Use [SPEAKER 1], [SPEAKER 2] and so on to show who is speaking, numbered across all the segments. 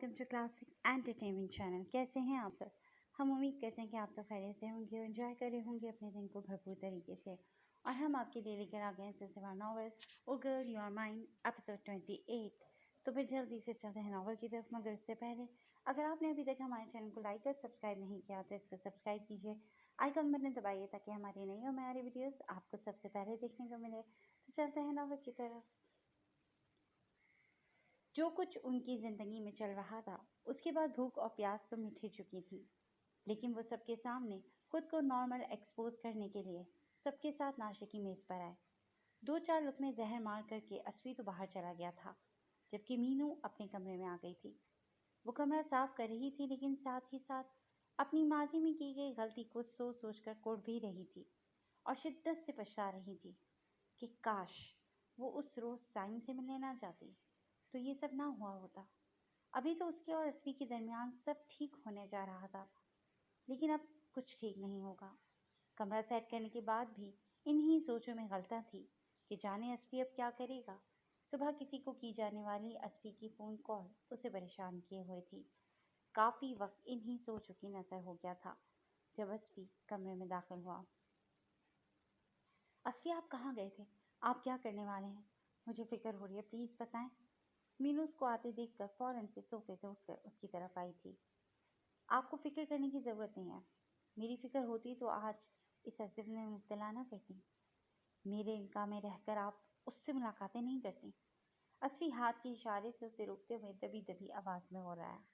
[SPEAKER 1] Welcome to Classic Entertainment channel. कैसे हैं आप सब? हम उम्मीद करते हैं कि आप सब खैरियत से होंगे और एंजॉय कर रहे होंगे अपने दिन को भरपूर तरीके से। और हम आपके लिए लेकर आ गए हैं सिलसिला novel O girl you are mine episode 28। तो फिर जल्दी से चलते हैं नॉवल की तरफ, मगर उससे पहले अगर आपने अभी तक हमारे चैनल को लाइक और सब्सक्राइब नहीं किया तो इसको सब्सक्राइब कीजिए, आइकन बटन दबाइए ताकि हमारी नई और हमारी वीडियोस आपको सबसे पहले देखने को मिले। तो चलते हैं नॉवल की तरफ। जो कुछ उनकी ज़िंदगी में चल रहा था उसके बाद भूख और प्यास तो मिट ही चुकी थी, लेकिन वो सबके सामने खुद को नॉर्मल एक्सपोज करने के लिए सबके साथ नाश्ते की मेज़ पर आए। 2-4 लुक़मे जहर मार करके अस्वी तो बाहर चला गया था, जबकि मीनू अपने कमरे में आ गई थी। वो कमरा साफ कर रही थी, लेकिन साथ ही साथ अपनी माजी में की गई गलती को सोच सोच कर कोड़ भी रही थी और शिद्दत से पछता रही थी कि काश वो उस रोज़ साइम से मिलने ना जाती तो ये सब ना हुआ होता। अभी तो उसके और अस्वी के दरमियान सब ठीक होने जा रहा था, लेकिन अब कुछ ठीक नहीं होगा। कमरा सेट करने के बाद भी इन्हीं सोचों में गलता थी कि जाने अस्वी अब क्या करेगा। सुबह किसी को की जाने वाली अस्वी की फ़ोन कॉल उसे परेशान किए हुए थी। काफ़ी वक्त इन्हीं सोचों की नज़र हो गया था जब अस्वी कमरे में दाखिल हुआ। अस्वी, आप कहाँ गए थे? आप क्या करने वाले हैं? मुझे फ़िक्र हो रही है, प्लीज़ बताएं। मीनू उसको आते देखकर फ़ौरन से सोफ़े से उठकर उसकी तरफ आई थी। आपको फ़िक्र करने की ज़रूरत नहीं है। मेरी फ़िक्र होती तो आज इस हसरत में मुब्तला न करती। मेरे इनका में रहकर आप उससे मुलाकातें नहीं करती। अस्वी हाथ के इशारे से उसे रोकते हुए दबी दबी आवाज़ में बोल रहा है।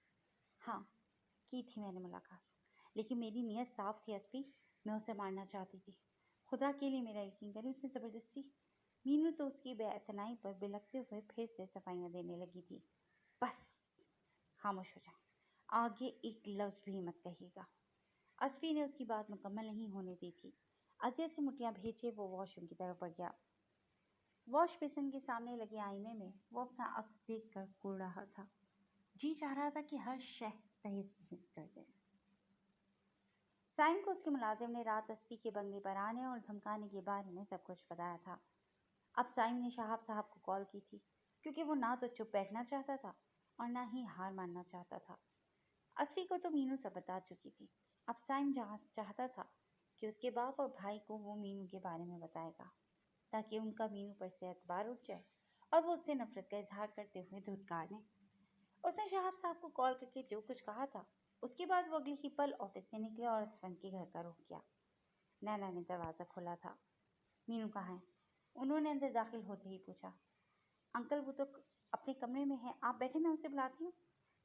[SPEAKER 1] हाँ, की थी मैंने मुलाकात, लेकिन मेरी नीयत साफ़ थी अस्वी। मैं उसे मारना चाहती थी। खुदा के लिए मेरा यकीन करें, उसने ज़बरदस्ती। मीनू तो उसकी बेअतनाई पर बिलखते हुए फिर से सफाइयाँ देने लगी थी। बस खामोश हो जाए, आगे एक लफ्ज़ भी मत कहिएगा। अस्वी ने उसकी बात मुकम्मल नहीं होने दी थी। अजिया से मुठ्ठियाँ भेजे वो वॉशरूम की तरफ बढ़ गया। वॉश बेसिन के सामने लगे आईने में वो अपना अक्स देख कर घूर रहा था। जी चाह रहा था कि हर शय तहस नहस कर दे। साइम को उसके मुलाजिम ने रात अस्वी के बंगले पर आने और धमकाने के बारे में सब कुछ बताया था। अब साइम ने शहाब साहब को कॉल की थी, क्योंकि वो ना तो चुप बैठना चाहता था और ना ही हार मानना चाहता था। अस्वी को तो मीनू सब बता चुकी थी। अब साइम चाहता था कि उसके बाप और भाई को वो मीनू के बारे में बताएगा, ताकि उनका मीनू पर से एतबार उठ जाए और वो उससे नफरत का इजहार करते हुए धुतकार लें। उसने शहाब साहब को कॉल करके जो कुछ कहा था, उसके बाद वो अगले ही पल ऑफिस से निकले और असफंद के घर का रुख किया। नैना ने दरवाज़ा खोला था। मीनू कहाँ है? उन्होंने अंदर दाखिल होते ही पूछा। अंकल, वो तो अपने कमरे में है, आप बैठे, मैं उसे बुलाती हूँ।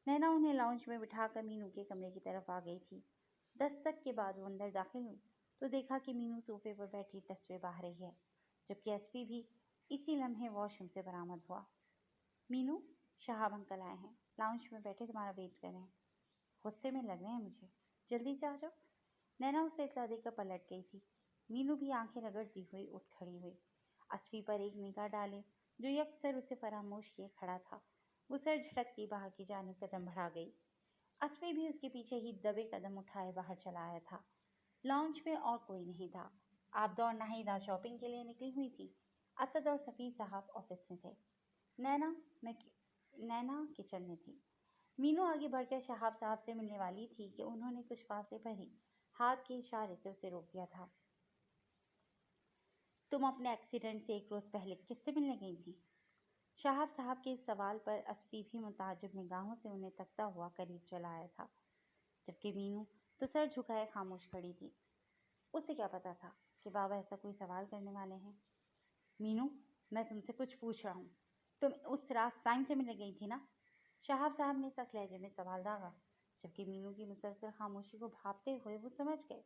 [SPEAKER 1] नैना उन्हें लाउंज में बिठाकर मीनू के कमरे की तरफ आ गई थी। दस्तक के बाद वो अंदर दाखिल हुई तो देखा कि मीनू सोफे पर बैठी तस्वीर बहा रही है, जबकि अस्वी भी इसी लम्हे वॉशरूम से बरामद हुआ। मीनू, शहाब अंकल आए हैं, लाउंज में बैठे तुम्हारा वेट कर रहे हैं। गुस्से में लग रहे हैं मुझे, जल्दी से आ जाओ। नैना उसे इतला देकर पलट गई थी। मीनू भी आंखें रगड़ती हुई उठ खड़ी हुई। अस्वी पर एक निगाह डाले जो यकसर उसे फरामोश किए खड़ा था। वो सर झटकती बाहर की जानिब कदम बढ़ा गई। अस्वी भी उसके पीछे ही दबे कदम उठाए बाहर चला आया था। लॉन्च में और कोई नहीं था। आबदा और नाहिदा शॉपिंग के लिए निकली हुई थी। असद और सफ़ी साहब ऑफिस में थे। नैना किचन में थी। मीनू आगे बढ़कर शहाब साहब से मिलने वाली थी कि उन्होंने कुछ फासले पर ही हाथ के इशारे से उसे रोक दिया था। तुम अपने एक्सीडेंट से एक रोज़ पहले किससे मिलने गई थी? शहाब साहब के इस सवाल पर अस्वी भी मुताज्जुब निगाहों से उन्हें तकता हुआ करीब चला आया था, जबकि मीनू तो सर झुकाए खामोश खड़ी थी। उसे क्या पता था कि बाबा ऐसा कोई सवाल करने वाले हैं। मीनू, मैं तुमसे कुछ पूछ रहा हूँ। तुम उस रात साइम से मिलने गई थी ना? शहाब साहब ने सख्त लहजे में सवाल दागा, जबकि मीनू की मुसलसल खामोशी को भांपते हुए वो समझ गए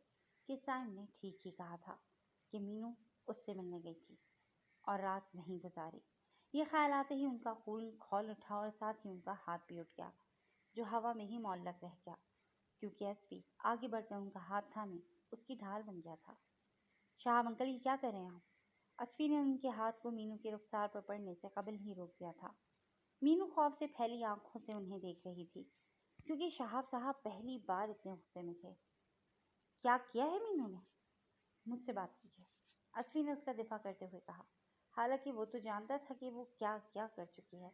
[SPEAKER 1] कि साइम ने ठीक ही कहा था कि मीनू उससे मिलने गई थी और रात वहीं गुजारी। ये ख्याल आते ही उनका खून खौल उठा और साथ ही उनका हाथ भी उठ गया, जो हवा में ही मौल्लक रह गया, क्योंकि अस्वी आगे बढ़कर उनका हाथ थामे उसकी ढाल बन गया था। शहाब अंकल, ये क्या कर रहे हैं आप? अस्वी ने उनके हाथ को मीनू के रुखसार पर पड़ने से कबल ही रोक दिया था। मीनू खौफ से फैली आंखों से उन्हें देख रही थी, क्योंकि शहाब साहब पहली बार इतने गुस्से में थे। क्या किया है मीनू ने? मुझसे बात कीजिए, अस्वी ने उसका दिफा करते हुए कहा, हालांकि वो तो जानता था कि वो क्या क्या कर चुकी है।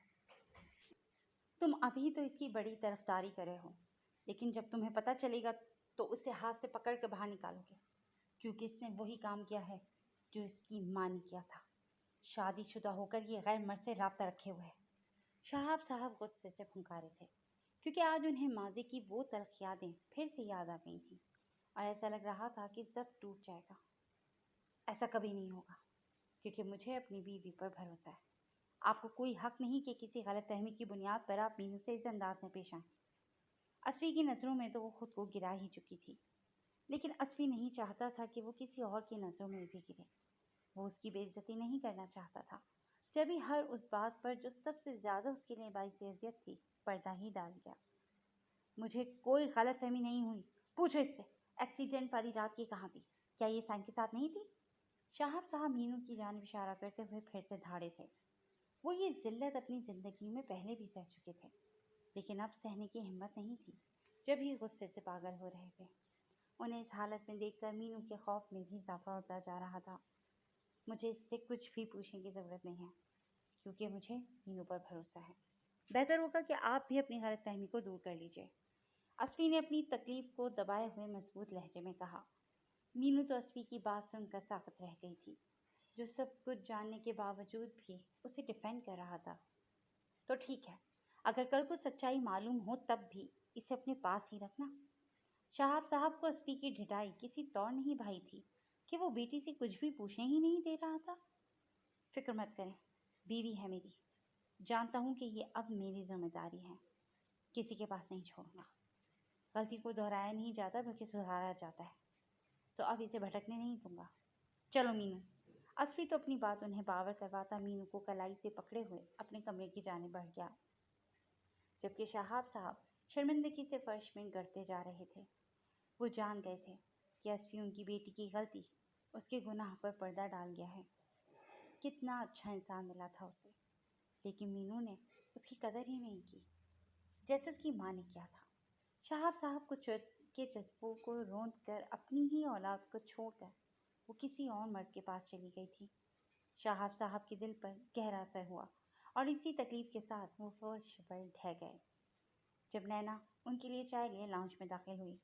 [SPEAKER 1] तुम अभी तो इसकी बड़ी तरफदारी कर रहे हो, लेकिन जब तुम्हें पता चलेगा तो उसे हाथ से पकड़ कर बाहर निकालोगे, क्योंकि इसने वही काम किया है जो इसकी माँ ने किया था। शादीशुदा होकर ये गैर मर्द से राब्ता रखे हुए है। शहाब साहब गुस्से से फुंकारे थे, क्योंकि आज उन्हें माजी की वो तल्ख यादें फिर से याद आ गई थी और ऐसा लग रहा था कि सब टूट जाएगा। ऐसा कभी नहीं होगा, क्योंकि मुझे अपनी बीवी पर भरोसा है। आपको कोई हक नहीं कि किसी गलतफहमी की बुनियाद पर आप मीनू से इस अंदाज में पेश आएं। असफी की नज़रों में तो वो खुद को गिरा ही चुकी थी, लेकिन असफी नहीं चाहता था कि वो किसी और की नज़रों में भी गिरे। वो उसकी बेइज्जती नहीं करना चाहता था। जब भी हर उस बात पर जो सबसे ज़्यादा उसके लिए बाइस अज़ियत थी पर्दा ही डाल गया। मुझे कोई गलतफहमी नहीं हुई, पूछो इससे एक्सीडेंट वाली रात ये कहाँ थी? क्या ये साइम के साथ नहीं थी? शहाब साहब मीनू की जानिब इशारा करते हुए फिर से धाड़े थे। वो ये जिल्लत अपनी ज़िंदगी में पहले भी सह चुके थे, लेकिन अब सहने की हिम्मत नहीं थी जब ये गुस्से से पागल हो रहे थे। उन्हें इस हालत में देखकर मीनू के खौफ में भी इजाफा होता जा रहा था। मुझे इससे कुछ भी पूछने की ज़रूरत नहीं है, क्योंकि मुझे मीनू पर भरोसा है। बेहतर होगा कि आप भी अपनी गलतफहमी को दूर कर लीजिए। असफी ने अपनी तकलीफ को दबाए हुए मजबूत लहजे में कहा। मीनू तो असफी की बात सुनकर साकत रह गई थी, जो सब कुछ जानने के बावजूद भी उसे डिफेंड कर रहा था। तो ठीक है, अगर कल को सच्चाई मालूम हो तब भी इसे अपने पास ही रखना। शहाब साहब को असफी की ढिठाई किसी तौर नहीं भाई थी कि वो बेटी से कुछ भी पूछने ही नहीं दे रहा था। फिक्र मत करें, बीवी है मेरी, जानता हूँ कि ये अब मेरी जिम्मेदारी है, किसी के पास नहीं छोड़ूंगा। गलती को दोहराया नहीं जाता बल्कि सुधारा जाता है, तो अब इसे भटकने नहीं दूंगा। चलो मीनू। असफी तो अपनी बात उन्हें बावर करवाता मीनू को कलाई से पकड़े हुए अपने कमरे की जाने बढ़ गया, जबकि शहाब साहब शर्मिंदगी से फर्श में गिरते जा रहे थे। वो जान गए थे कि असफी उनकी बेटी की गलती, उसके गुनाह पर पर्दा डाल गया है। कितना अच्छा इंसान मिला था उसे, लेकिन मीनू ने उसकी कदर ही नहीं की, जैसे उसकी माँ ने किया था। शहाब साहब को के जज्बों को रौंद कर अपनी ही औलाद को छोड़कर वो किसी और मर्द के पास चली गई थी। शहाब साहब के दिल पर गहरा असर हुआ और इसी तकलीफ के साथ वो फर्श पर ढह गए। जब नैना उनके लिए चाय लिए लाउंज में दाखिल हुई,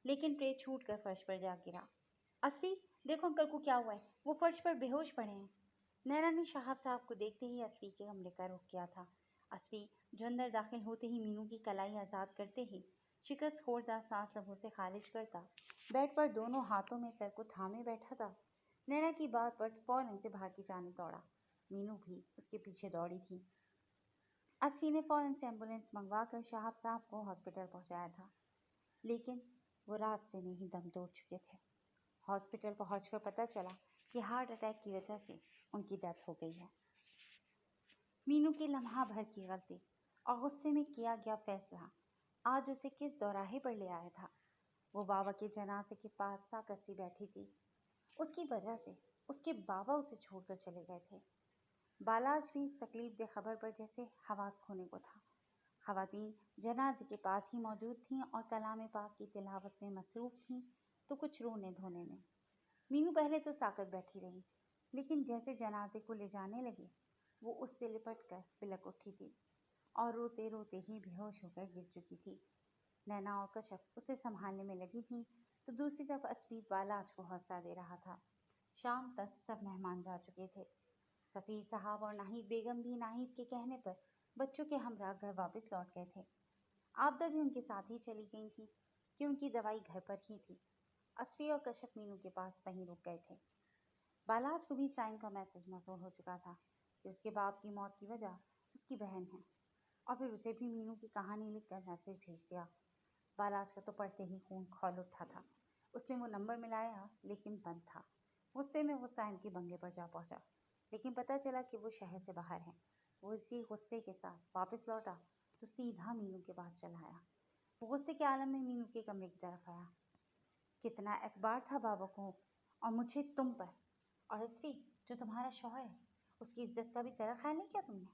[SPEAKER 1] लेकिन ट्रे छूट कर फर्श पर जा गिरा। असफी, देखो अंकल को क्या हुआ है, वो फर्श पर बेहोश पड़े हैं। नैना ने शहाब साहब को देखते ही असफी के कमरे का रुख किया था। असफी, जो अंदर दाखिल होते ही मीनू की कलाई आज़ाद करते ही शिकस्त खोरदा सांस लबों से खारिज करता, बेड पर दोनों हाथों में सर को थामे बैठा था। नैना की बात पर फौरन से बाहर की जाने दौड़ा। मीनू भी उसके पीछे दौड़ी थी। असफी ने फौरन से एम्बुलेंस मंगवा कर शहाब साहब को हॉस्पिटल पहुंचाया था, लेकिन वो रात से नहीं दम तोड़ चुके थे। हॉस्पिटल पहुंचकर पता चला कि हार्ट अटैक की वजह से उनकी डेथ हो गई है। मीनू की लम्हा भर की गलती और गुस्से में किया गया फैसला आज उसे किस दौराहे पर ले आया था। वो बाबा के जनाजे के पास साकत सी बैठी थी। उसकी वजह से उसके बाबा उसे छोड़कर चले गए थे। बालाज भी इस तकलीफ दे खबर पर जैसे हवास खोने को था। खवातीन जनाजे के पास ही मौजूद थीं और कलाम पाक की तिलावत में मसरूफ़ थीं, तो कुछ रोने धोने में। मीनू पहले तो साकत बैठी रही, लेकिन जैसे जनाजे को ले जाने लगी, वो उससे लिपट कर बिलक उठी थी और रोते रोते ही बेहोश होकर गिर चुकी थी। नैना और कशफ उसे संभालने में लगी थीं, तो दूसरी तरफ असफी बालाज को हौसला दे रहा था। शाम तक सब मेहमान जा चुके थे। सफ़ीर साहब और नाहिद बेगम भी नाहिद के कहने पर बच्चों के हमरा घर वापस लौट गए थे। आबदा भी उनके साथ ही चली गई थी कि उनकी दवाई घर पर ही थी। असफी और कशफ मीनू के पास वहीं रुक गए थे। बालाज को भी साइम का मैसेज मौसूल हो चुका था कि उसके बाप की मौत की वजह उसकी बहन है, और फिर उसे भी मीनू की कहानी लिखकर मैसेज भेज दिया। बालाज का तो पढ़ते ही खून खौल उठा था। उसने वो नंबर मिलाया, लेकिन बंद था। गुस्से में वो साइम के बंगले पर जा पहुंचा, लेकिन पता चला कि वो शहर से बाहर है। वो इसी गुस्से के साथ वापस लौटा तो सीधा मीनू के पास चला आया। वो गुस्से के आलम में मीनू के कमरे की तरफ आया। कितना एतबार था बाबा को और मुझे तुम पर, और असफी जो तुम्हारा शौहर है, उसकी इज्जत का भी जरा ख्याल नहीं किया तुमने?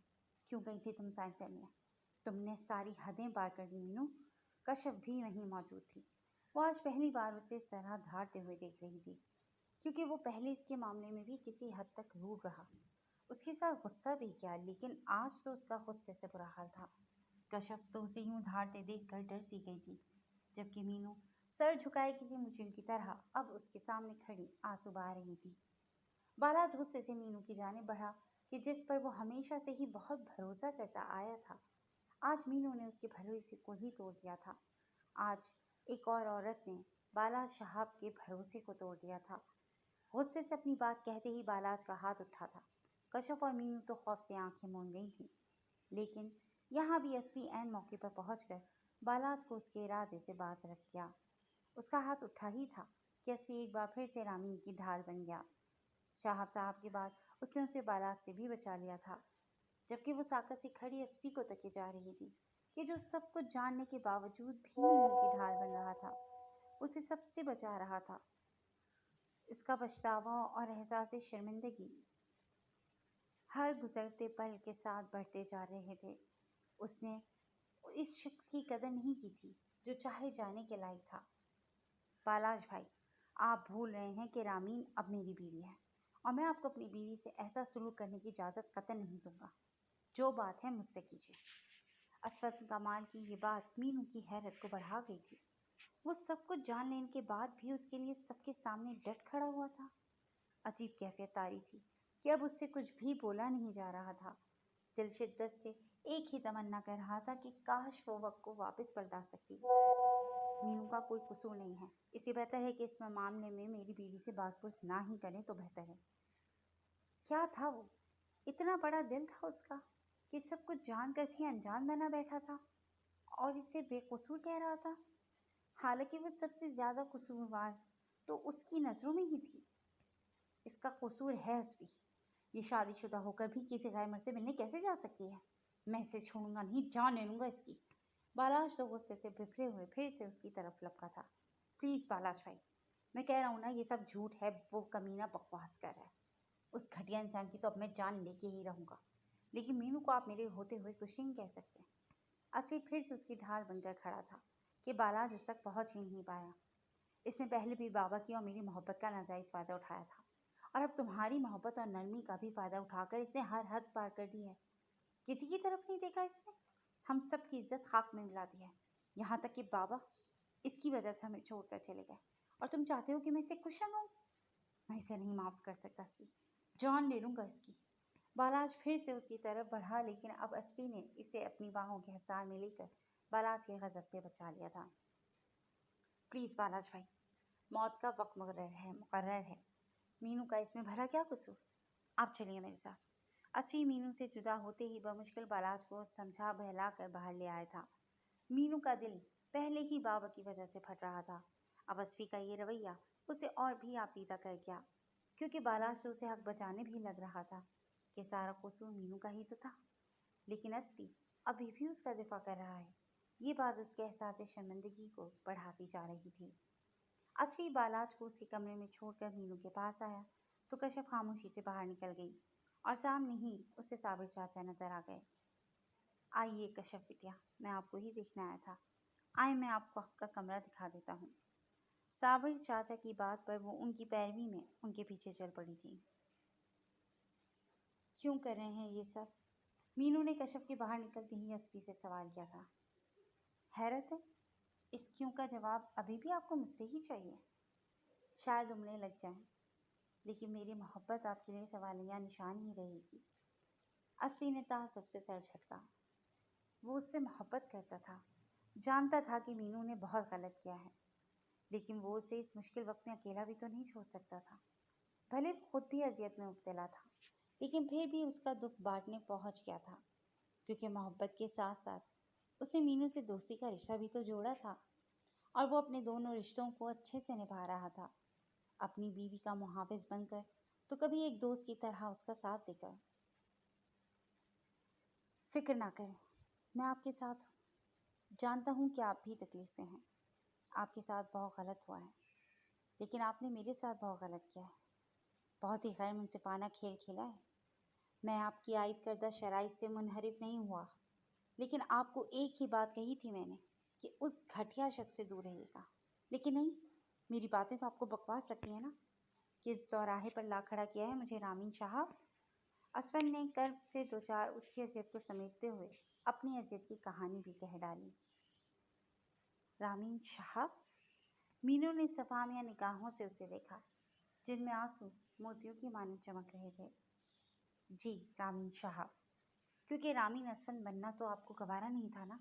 [SPEAKER 1] क्यों गई थी तुम साइम से मिलने? तुमने सारी हदें पार कर दी मीनू। कशफ भी वहीं मौजूद थी। वो आज पहली बार उसे इस तरह धारते हुए देख रही थी, क्योंकि वो पहले इसके मामले में भी किसी हद तक रूड रहा। उसके साथ गुस्सा भी किया, लेकिन आज तो उसका गुस्से से बुरा हाल था। कशफ तो उसे यूं धारते देखकर डर सी गई थी, जबकि मीनू सर झुकाए किसी मुजरिम की तरह अब उसके सामने खड़ी आंसू बहा रही थी। बालाज गुस्से से मीनू की जानिब बढ़ा कि जिस पर वो हमेशा से ही बहुत भरोसा करता आया था, आज मीनू ने उसके भरोसे को ही तोड़ दिया था। आज एक और औरत ने बालाज शहाब के भरोसे को तोड़ दिया था। गुस्से से अपनी बात कहते ही बालाज का हाथ उठा था। कशफ और मीनू तो खौफ से आंखें मूंद गई थी, लेकिन यहाँ भी एसपी ऐन मौके पर पहुंचकर बालाज को उसके इरादे से बाज रख गया। उसका हाथ उठा ही था कि एसपी एक बार फिर से रामीन की ढाल बन गया। शाहब साहब के बाद उसने उसे बालाज से भी बचा लिया था, जबकि वो साकत से खड़ी एसपी को तके जा रही थी कि जो सब कुछ जानने के बावजूद भी मीनू की ढाल बन रहा था, उसे सबसे बचा रहा था। इसका पछतावा और एहसास शर्मिंदगी हर गुजरते पल के साथ बढ़ते जा रहे थे। उसने इस शख्स की कदर नहीं की थी जो चाहे जाने के लायक था। बालाज भाई, आप भूल रहे हैं कि रामीन अब मेरी बीवी है और मैं आपको अपनी बीवी से ऐसा सलूक करने की इजाज़त कतई नहीं दूंगा। जो बात है मुझसे कीजिए। असफद कमाल की ये बात मीनू की हैरत को बढ़ा गई थी। वो सब कुछ जान लेने के बाद भी उसके लिए सबके सामने डट खड़ा हुआ था। अजीब कैफियत तारी थी कि अब उससे कुछ भी बोला नहीं जा रहा था। दिल शिद्दत से एक ही तमन्ना कर रहा था कि काश वो वक्त को वापस पलटा सकती। मीनू का कोई कसूर नहीं है, इससे बेहतर है कि इस मामले में मेरी बीवी से बासपुस ना ही करें तो बेहतर है। क्या था वो? इतना बड़ा दिल था उसका कि सब कुछ जानकर भी अनजान बना बैठा था और इसे बेकसूर कह रहा था। हालांकि वो सबसे ज्यादा कसूरवार तो उसकी नजरों में ही थी। इसका कसूर है एसपी। ये शादीशुदा होकर भी किसी गैर मर्द से मिलने कैसे जा सकती है? मैं इसे छोड़ूंगा नहीं, जान ले लूंगा इसकी। बालाज तो गुस्से से बिफरे हुए फिर से उसकी तरफ लपका था। प्लीज बालाज भाई, मैं कह रहा हूँ ना, ये सब झूठ है। वो कमीना बकवास कर रहा है। उस घटिया इंसान की तो अब मैं जान लेके ही रहूंगा, लेकिन मीनू को आप मेरे होते हुए कुछ नहीं कह सकते। असली फिर से उसकी ढाल बनकर खड़ा था कि बालाज उस तक पहुंच ही नहीं पाया। इसने पहले भी बाबा की और मेरी मोहब्बत का नाजायज फायदा उठाया था और अब तुम्हारी मोहब्बत और नरमी का भी फायदा उठाकर इसने हर हद पार कर दी है। किसी की तरफ नहीं देखा इसने। हम सब की इज्जत खाक में मिला दी है, यहाँ तक कि बाबा इसकी वजह से हमें छोड़कर चले गए। और तुम चाहते हो कि मैं इसे खुश रंगाऊं? मैं इसे नहीं माफ कर सकता असफी, जान ले लूंगा इसकी। बालाज फिर से उसकी तरफ बढ़ा, लेकिन अब असफी ने इसे अपनी बाहों के हिसार में लेकर बालाज के गजब से बचा लिया था। प्लीज बालाज भाई, मौत का वक्त मुकर्रर है। मीनू का इसमें भला क्या कसूर? आप चलिए मेरे साथ। असफी मीनू से जुदा होते ही बमुश्किल बालाज को समझा बहला कर बाहर ले आया था। मीनू का दिल पहले ही बाबा की वजह से फट रहा था। अब असफी का ये रवैया उसे और भी आपीदा कर गया, क्योंकि बालाज से उसे हक बचाने भी लग रहा था कि सारा कसूर मीनू का ही तो था। लेकिन असफी अभी भी उसका दिफा कर रहा है। ये बात उसके एहसास शर्मिंदगी को बढ़ाती जा रही थी। असफी बालाज को उसके कमरे में छोड़कर मीनू के पास आया तो कशफ खामोशी से बाहर निकल गई और सामने ही उसे साबिर चाचा नजर आ गए। आइए कशफ बिटिया, मैं आपको ही देखने आया था। आए, मैं आपको आपका कमरा दिखा देता हूँ। साबिर चाचा की बात पर वो उनकी पैरवी में उनके पीछे चल पड़ी थी। क्यों कर रहे हैं ये सब? मीनू ने कशफ के बाहर निकलते ही असफी से सवाल किया था। हैरत है, इस क्यों का जवाब अभी भी आपको मुझसे ही चाहिए। शायद उम्मीदें लग जाएं, लेकिन मेरी मोहब्बत आपके लिए सवालिया निशान ही रहेगी। असफी ने तासुब से सर झटका। वो उससे मोहब्बत करता था, जानता था कि मीनू ने बहुत गलत किया है, लेकिन वो उसे इस मुश्किल वक्त में अकेला भी तो नहीं छोड़ सकता था। भले खुद भी अजियत में मुब्तला था, लेकिन फिर भी उसका दुख बांटने पहुंच गया था, क्योंकि मोहब्बत के साथ साथ उसे मीनू से दोस्ती का रिश्ता भी तो जोड़ा था और वो अपने दोनों रिश्तों को अच्छे से निभा रहा था। अपनी बीवी का मुहाफिज बनकर तो कभी एक दोस्त की तरह उसका साथ देकर। फिक्र ना करें, मैं आपके साथ हूँ। जानता हूँ कि आप भी तकलीफ में हैं। आपके साथ बहुत गलत हुआ है, लेकिन आपने मेरे साथ बहुत गलत किया है। बहुत ही गैर मुनसिफाना खेल खेला है। मैं आपकी आयद करदा शराइत से मुनहरिफ नहीं हुआ, लेकिन आपको एक ही बात कही थी मैंने कि उस घटिया शख्स से दूर रहिएगा। लेकिन नहीं, मेरी बातें तो आपको बकवास लगती है ना कि इस दौराहे पर ला खड़ा किया है मुझे रामीन साहब। असफन ने कर्ब से दो चार उसकी अजियत को समेटते हुए अपनी अजियत की कहानी भी कह डाली। रामीन साहब? मीनू ने सफामिया निगाहों से उसे देखा, जिनमें आंसू मोतियों की मानो चमक रहे थे। जी रामीन साहब, क्योंकि रामीन असफन बनना तो आपको गवारा नहीं था ना?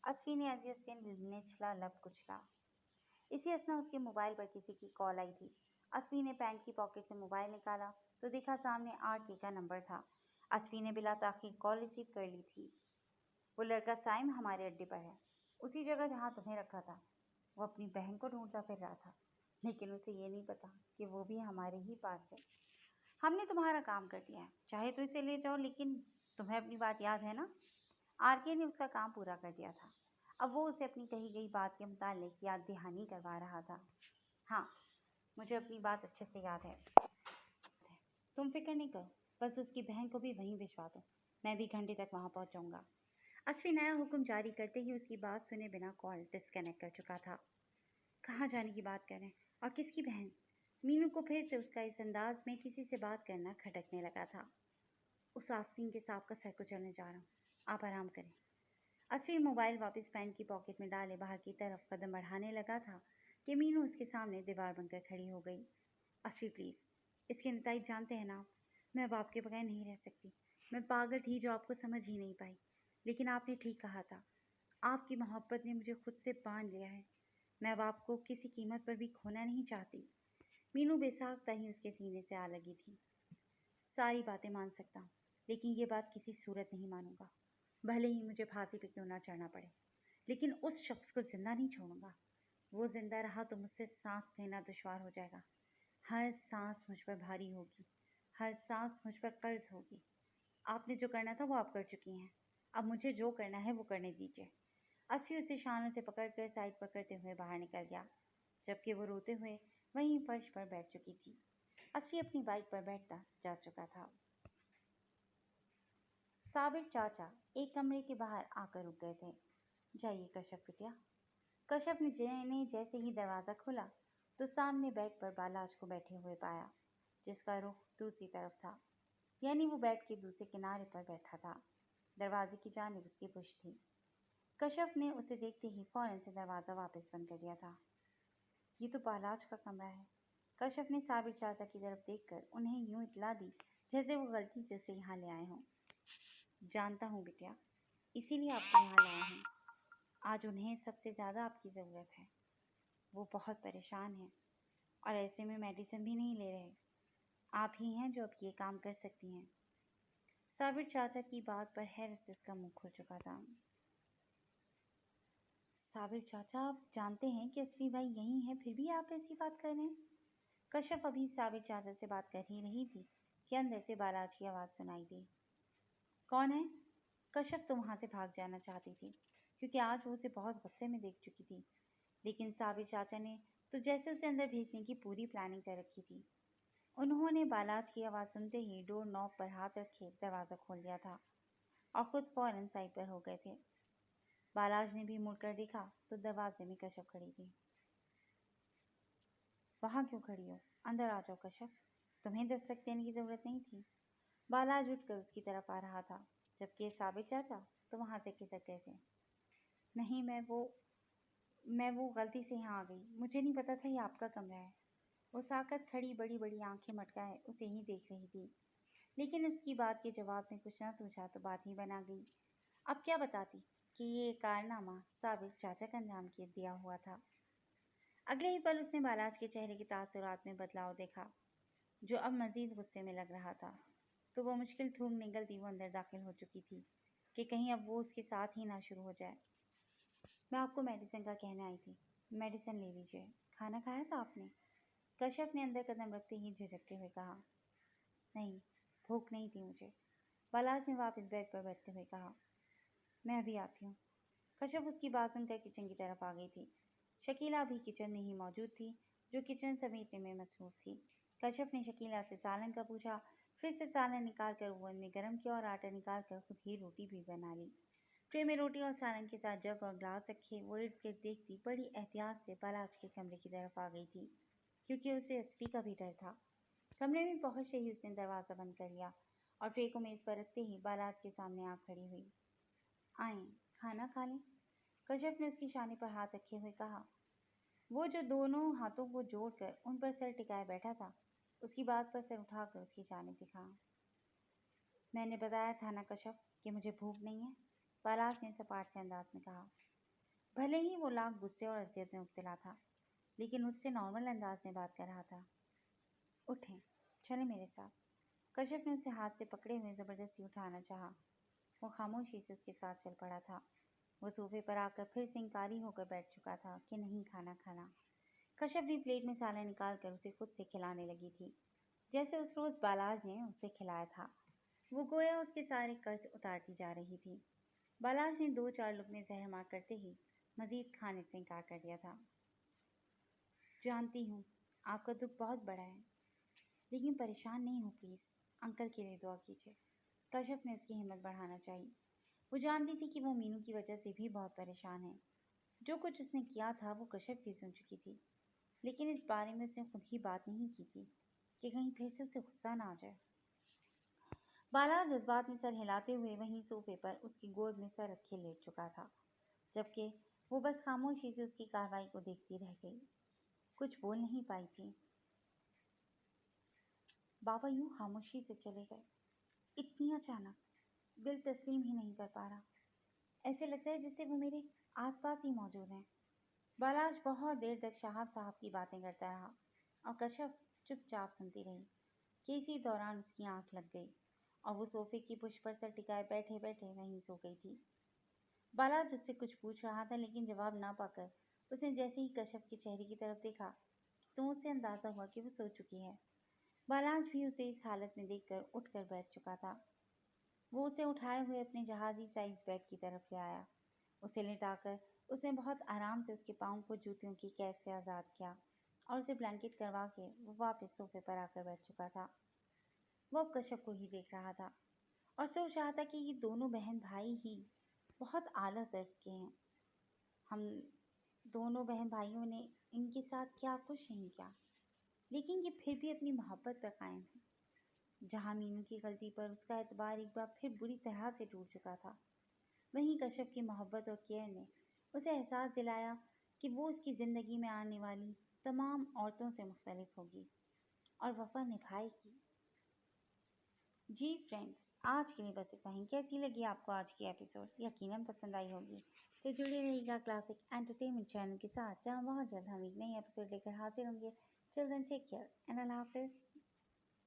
[SPEAKER 1] असफी ने अजियत से निचला लब कुचला। इसी असना उसके मोबाइल पर किसी की कॉल आई थी। असफी ने पैंट की पॉकेट से मोबाइल निकाला तो देखा सामने RK का नंबर था। असफी ने बिला ताखिर कॉल रिसीव कर ली थी। वो लड़का साइम हमारे अड्डे पर है, उसी जगह जहाँ तुम्हें रखा था। वो अपनी बहन को ढूंढता फिर रहा था, लेकिन उसे ये नहीं पता कि वो भी हमारे ही पास है। हमने तुम्हारा काम कर दिया है, चाहे तो इसे ले जाओ, लेकिन तुम्हें अपनी बात याद है ना? RK ने उसका काम पूरा कर दिया था। अब वो उसे अपनी कही गई बात के मुतालिक याद दहानी करवा रहा था। हाँ, मुझे अपनी बात अच्छे से याद है। तुम फिक्र नहीं करो, बस उसकी बहन को भी वहीं भिजवा दो। मैं भी घंटे तक वहां पहुंच जाऊंगा। असफी नया हुक्म जारी करते ही उसकी बात सुने बिना कॉल डिस्कनेक्ट कर चुका था। कहाँ जाने की बात करें और किसकी बहन? मीनू को फिर से उसका इस अंदाज में किसी से बात करना खटकने लगा था। उस आस्तीन के सांप का सर को चलने जा रहा हूँ, आप आराम करें। असफी मोबाइल वापस पैंट की पॉकेट में डाले बाहर की तरफ कदम बढ़ाने लगा था कि मीनू उसके सामने दीवार बनकर खड़ी हो गई। असफी प्लीज़, इसके नतीजे जानते हैं ना आप? मैं अब आपके बगैर नहीं रह सकती। मैं पागल थी जो आपको समझ ही नहीं पाई, लेकिन आपने ठीक कहा था। आपकी मोहब्बत ने मुझे खुद से बांध लिया है। मैं अब आपको किसी कीमत पर भी खोना नहीं चाहती। मीनू बेसाख्ता ही उसके सीने से आ लगी थी। सारी बातें मान सकता हूँ, लेकिन ये बात किसी सूरत नहीं मानूंगा, भले ही मुझे फांसी पे क्यों ना चढ़ना पड़े। लेकिन उस शख्स को जिंदा नहीं छोड़ूंगा। वो जिंदा रहा तो मुझसे सांस लेना दुश्वार हो जाएगा। हर सांस मुझ पर भारी होगी, हर सांस मुझ पर कर्ज होगी। आपने जो करना था वो आप कर चुकी हैं, अब मुझे जो करना है वो करने दीजिए। असफी उसे शानों से पकड़कर साइड पकड़ते हुए बाहर निकल गया, जबकि वो रोते हुए वहीं फर्श पर बैठ चुकी थी। असफी अपनी बाइक पर बैठता जा चुका था। साबिर चाचा एक कमरे के बाहर आकर रुक गए थे। जाइए कश्यप बिटिया। कश्यप ने जैसे ही दरवाज़ा खोला तो सामने बेड पर बालाज को बैठे हुए पाया, जिसका रुख दूसरी तरफ था, यानी वो बेड के दूसरे किनारे पर बैठा था। दरवाजे की जानिब उसकी पुश्त थी। कश्यप ने उसे देखते ही फौरन से दरवाज़ा वापस बंद कर दिया था। ये तो बालाज का कमरा है। कश्यप ने साबिर चाचा की तरफ देखकर उन्हें यूं इतला दी जैसे वो गलती से उसे यहाँ ले आए हों। जानता हूँ बिटिया, इसीलिए आपको यहाँ लाया हूँ। आज उन्हें सबसे ज़्यादा आपकी ज़रूरत है। वो बहुत परेशान हैं और ऐसे में मेडिसिन भी नहीं ले रहे। आप ही हैं जो अब ये काम कर सकती हैं। साबिर चाचा की बात पर हैरत से उसका मुंह खुल चुका था। साबिर चाचा, आप जानते हैं कि असफी भाई यहीं हैं, फिर भी आप ऐसी बात कर रहे हैं। कश्यप अभी साबिर चाचा से बात कर ही रही थी कि अंदर से बालाज की आवाज़ सुनाई दी। कौन है? कश्यप तो वहाँ से भाग जाना चाहती थी, क्योंकि आज वो उसे बहुत गुस्से में देख चुकी थी, लेकिन साबिर चाचा ने तो जैसे उसे अंदर भेजने की पूरी प्लानिंग कर रखी थी। उन्होंने बालाज की आवाज़ सुनते ही डोर नॉब पर हाथ रखे दरवाज़ा खोल दिया था और खुद फौरन साइड पर हो गए थे। बालाज ने भी मुड़कर देखा तो दरवाजे में कश्यप खड़ी थी। वहाँ क्यों खड़ी हो? अंदर आ जाओ कश्यप, तुम्हें दस्तक देने की ज़रूरत नहीं थी। बालाज उठकर उसकी तरफ आ रहा था, जबकि साबिर चाचा तो वहाँ से खिसक गए थे। नहीं, मैं वो गलती से यहाँ आ गई। मुझे नहीं पता था ये आपका कमरा है। वो साकत खड़ी बड़ी बड़ी आंखें मटकाए उसे ही देख रही थी, लेकिन उसकी बात के जवाब में कुछ ना सूझा तो बात ही बना गई। अब क्या बताती कि ये कारनामा साबिर चाचा का अंजाम के दिया हुआ था। अगले ही पल उसने बालाज के चेहरे के तासुरात में बदलाव देखा, जो अब मजीद गुस्से में लग रहा था। तो वो मुश्किल थूक निकलती वो अंदर दाखिल हो चुकी थी कि कहीं अब वो उसके साथ ही ना शुरू हो जाए। मैं आपको मेडिसिन का कहने आई थी, मेडिसिन ले लीजिए। खाना खाया था आपने? कश्यप ने अंदर कदम रखते ही झिझकते हुए कहा। नहीं, भूख नहीं थी मुझे। बालाज ने वापस बेड पर बैठते हुए कहा। मैं अभी आती हूँ। कश्यप उसकी बात सुनकर किचन की तरफ आ गई थी। शकीला भी किचन में ही मौजूद थी, जो किचन समेटने में मसरूफ़ थी। कश्यप ने शकीला से सालन का पूछा, फिर से सालन निकाल कर ओवन में गर्म किया और आटा निकाल कर खुद ही रोटी भी बना ली। ट्रे में रोटी और सालन के साथ जग और ग्लास रखे वो इर्द गिर्द देखती बड़ी एहतियात से बालाज के कमरे की तरफ आ गई थी, क्योंकि उसे असफी का भी डर था। कमरे में पहुंचते ही उसने दरवाज़ा बंद कर लिया और ट्रे को मेज़ पर रखते ही बालाज के सामने आ खड़ी हुई। आएं, खाना खा लें। कश्यप ने उसकी शाने पर हाथ रखे हुए कहा। वो जो दोनों हाथों को जोड़कर उन पर सर टिकाए बैठा था, उसकी बात पर सर उठाकर उसकी जानिब दिखा। मैंने बताया था ना कश्यप कि मुझे भूख नहीं है, बालाज ने सपाट से अंदाज में कहा। भले ही वो लाख गुस्से और अजियत में मुब्तला था, लेकिन उससे नॉर्मल अंदाज में बात कर रहा था। उठें, चले मेरे साथ। कश्यप ने उसे हाथ से पकड़े हुए ज़बरदस्ती उठाना चाहा। वो खामोशी से उसके साथ चल पड़ा था। वो सोफे पर आकर फिर से इंकारी होकर बैठ चुका था कि नहीं खाना खाना। कश्यप भी प्लेट में सालन निकाल कर उसे खुद से खिलाने लगी थी, जैसे उस रोज़ बालाज ने उसे खिलाया था। वो गोया उसके सारे कर्ज उतारती जा रही थी। बालाज ने 2-4 लुकमे जहर मार करते ही मजीद खाने से इनकार कर दिया था। जानती हूँ आपका दुख बहुत बड़ा है, लेकिन परेशान नहीं हो प्लीज़। अंकल के लिए दुआ कीजिए। कश्यप ने उसकी हिम्मत बढ़ाना चाहिए। वो जानती थी कि वो मीनू की वजह से भी बहुत परेशान है। जो कुछ उसने किया था वो कश्यप भी सुन चुकी थी, लेकिन इस बारे में उसने खुद ही बात नहीं की थी कि कहीं फिर से उसे गुस्सा ना आ जाए। बाला जज्बात में सर हिलाते हुए वहीं सोफे पर उसकी गोद में सर रखे लेट चुका था, जबकि वो बस खामोशी से उसकी कार्रवाई को देखती रह गई। कुछ बोल नहीं पाई थी। बाबा यूं खामोशी से चले गए, इतनी अचानक। दिल तस्लीम ही नहीं कर पा रहा। ऐसे लगता है जैसे वो मेरे आसपास ही मौजूद हैं। बालाज बहुत देर तक शहाब साहब की बातें करता रहा और कश्यप चुपचाप सुनती रही कि इसी दौरान उसकी आंख लग गई और वो सोफे की पुश पर सर टिकाए बैठे बैठे वहीं सो गई थी। बालाज उससे कुछ पूछ रहा था, लेकिन जवाब ना पाकर उसने जैसे ही कश्यप के चेहरे की तरफ देखा तो उसे अंदाजा हुआ कि वो सो चुकी है। बालाज भी उसे इस हालत में देखकर उठकर बैठ चुका था। वो उसे उठाए हुए अपने जहाजी साइज बेड की तरफ ले आया। उसे लिटाकर उसने बहुत आराम से उसके पाँव को जूतियों की कैद से आज़ाद किया और उसे ब्लैंकेट करवा के वो वापस सोफे पर आकर बैठ चुका था। वो अब कश्यप को ही देख रहा था और सोच रहा था कि ये दोनों बहन भाई ही बहुत आला ज़र्फ के हैं। हम दोनों बहन भाइयों ने इनके साथ क्या कुछ नहीं किया, लेकिन ये फिर भी अपनी मोहब्बत पर कायम है। जहाँ मीनू की गलती पर उसका एतबार एक बार फिर बुरी तरह से टूट चुका था, वहीं कश्यप की मोहब्बत और केयर ने उसे एहसास दिलाया कि वो उसकी ज़िंदगी में आने वाली तमाम औरतों से मुख्तलिफ होगी और वफा निभाएगी। जी फ्रेंड्स, आज के लिए बस इतना ही। कैसी लगी आपको आज की एपिसोड? यकीनन पसंद आई होगी। तो जुड़े रहिएगा क्लासिक एंटरटेनमेंट चैनल के साथ, जहाँ बहुत जल्द हम एक नई एपिसोड लेकर हाजिर होंगे। Till then take care and अल्लाह हाफिज़।